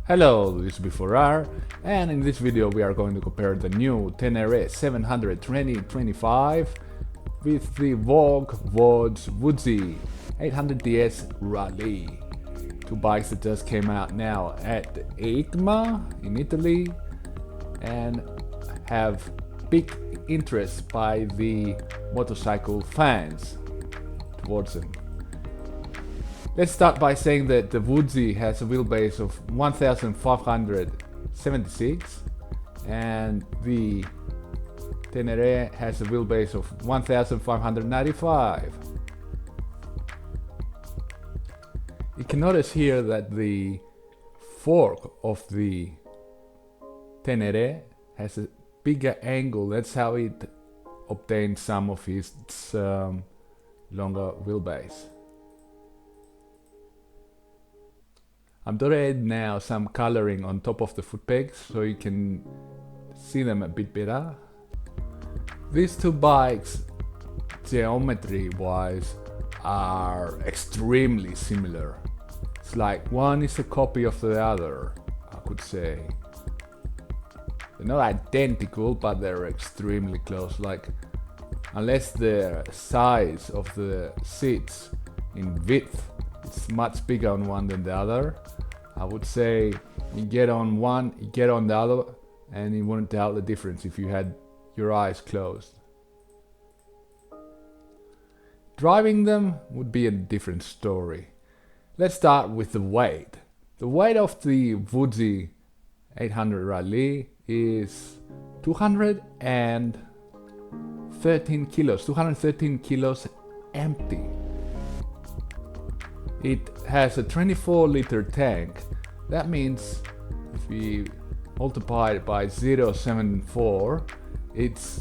Hello, this is Before and in this video we are going to compare the new Tenere 700 2025 with the Voge Voge 800DS Rally. Two bikes that just came out now at EICMA in Italy and have big interest by the motorcycle fans towards them. Let's start by saying that the Voge has a wheelbase of 1576 and the Tenere has a wheelbase of 1595. You can notice here that the fork of the Tenere has a bigger angle. That's how it obtained some of its longer wheelbase. I'm doing now some coloring on top of the foot pegs so you can see them a bit better. These two bikes, geometry wise, are extremely similar. It's like one is a copy of the other, I could say. They're not identical, but they're extremely close. Like, unless the size of the seats in width is much bigger on one than the other, I would say you get on one, you get on the other, and you wouldn't tell the difference if you had your eyes closed. Driving them would be a different story. Let's start with the weight. The weight of the Voge 800 Rally is 213 kilos empty. It has a 24-liter tank. That means if we multiply it by 0.74, it's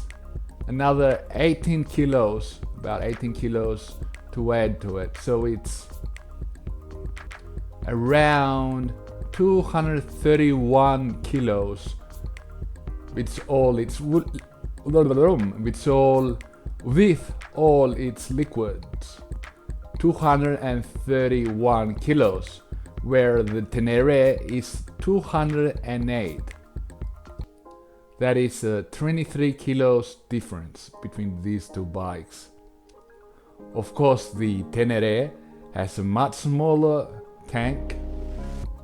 another 18 kilos, about 18 kilos to add to it. So it's around 231 kilos with all its liquids. 231 kilos, where the Tenere is 208. That is a 23 kilos difference between these two bikes. Of course, the Tenere has a much smaller tank.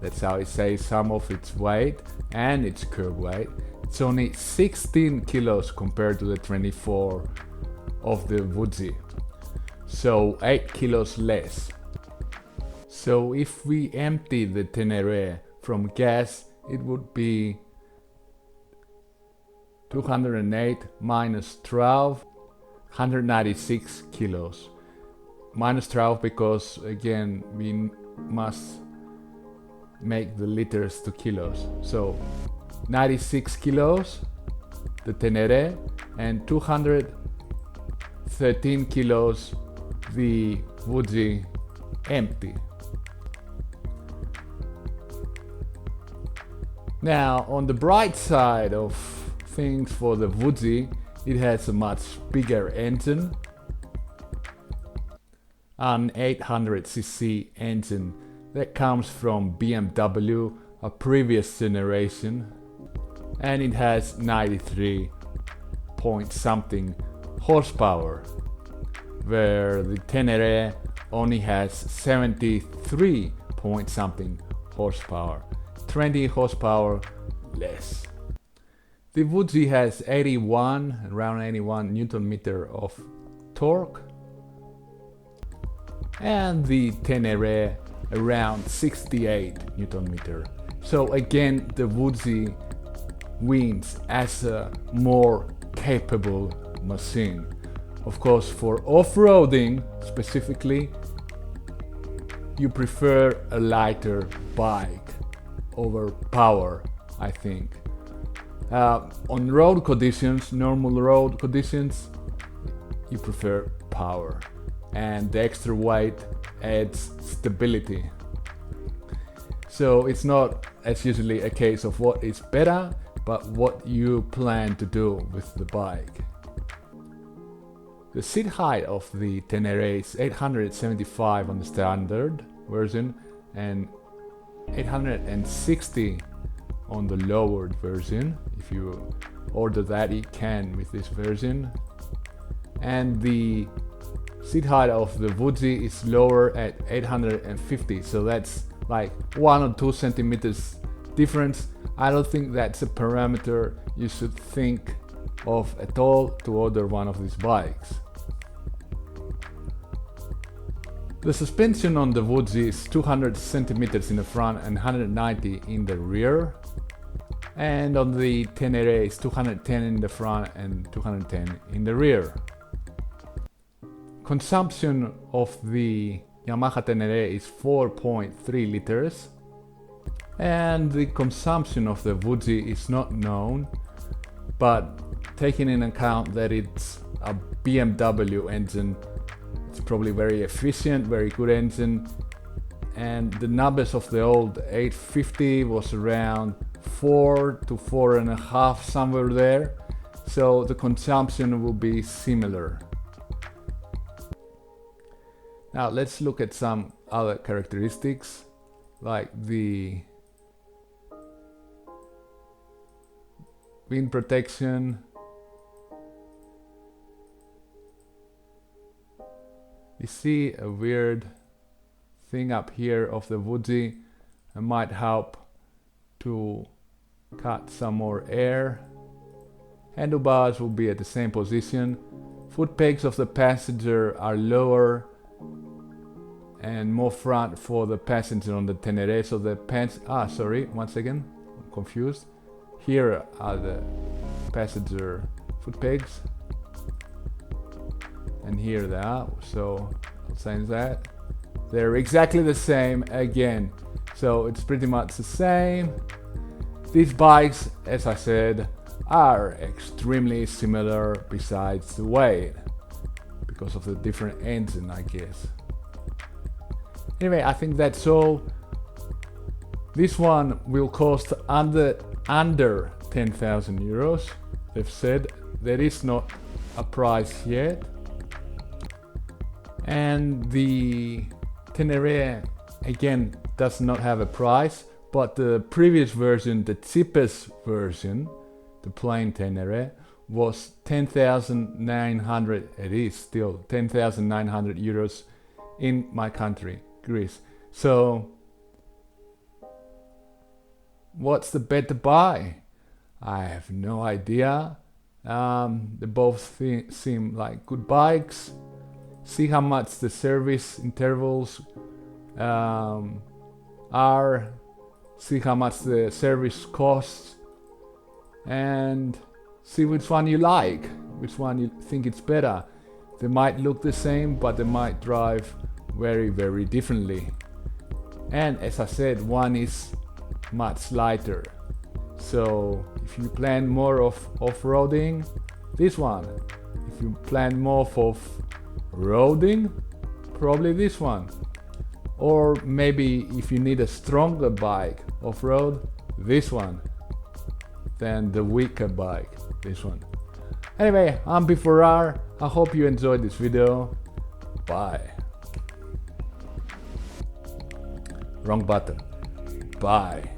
That's how it saves some of its weight and its curb weight. It's only 16 kilos compared to the 24 of the Voge. So 8 kilos less. So if we empty the Tenere from gas, it would be 208 minus 12, 196 kilos. Minus 12 because, again, we must make the liters to kilos. So 96 kilos, the Tenere, and 213 kilos, the Voge empty. Now, on the bright side of things for the Voge, it has a much bigger engine, an 800cc engine that comes from BMW, a previous generation, and it has 93 point something horsepower, where the Tenere only has 73 point something horsepower, 20 horsepower less. The Voge has around 81 Newton meter of torque, and the Tenere around 68 Newton meter. So again, the Voge wins as a more capable machine. Of course, for off-roading specifically, you prefer a lighter bike over power, I think. On road conditions, normal road conditions, you prefer power, and the extra weight adds stability. So it's not as usually a case of what is better, but what you plan to do with the bike. The seat height of the Tenere is 875 on the standard version and 860 on the lowered version. If you order that, you can with this version. And the seat height of the Voge is lower at 850, so that's like 1 or 2 centimeters difference. I don't think that's a parameter you should think of at all to order one of these bikes. The suspension on the Voge is 200 centimeters in the front and 190 in the rear, and on the Tenere is 210 in the front and 210 in the rear. Consumption of the Yamaha Tenere is 4.3 liters, and the consumption of the Voge is not known, but taking in account that it's a BMW engine, it's probably very efficient, very good engine, and the numbers of the old 850 was around 4 to 4.5, somewhere there, so the consumption will be similar. Now let's look at some other characteristics, like the wind protection. You see a weird thing up here of the Voge. It might help to cut some more air. Handlebars will be at the same position. Foot pegs of the passenger are lower and more front for the passenger on the Tenere, so the once again, I'm confused. Here are the passenger foot pegs, and here they are, so I'll change that. They're exactly the same again, so it's pretty much the same. These bikes, as I said, are extremely similar besides the weight, because of the different engine, I guess. Anyway, I think that's all. This one will cost under 10,000 euros. They've said there is not a price yet. And the Tenere again does not have a price, but the previous version, the cheapest version, the plain Tenere, was 10,900. It is still 10,900 euros in my country, Greece. So what's the better buy? I have no idea. They both seem like good bikes. See how much the service intervals are. See how much the service costs, and see which one you like, which one you think it's better. They might look the same, but they might drive very, very differently. And as I said, one is much lighter. So if you plan more of off-roading, this one. If you plan more of roading, probably this one. Or maybe if you need a stronger bike off-road, this one. Then the weaker bike, this one. Anyway, I'm B4R. I hope you enjoyed this video. Bye. Wrong button. Bye.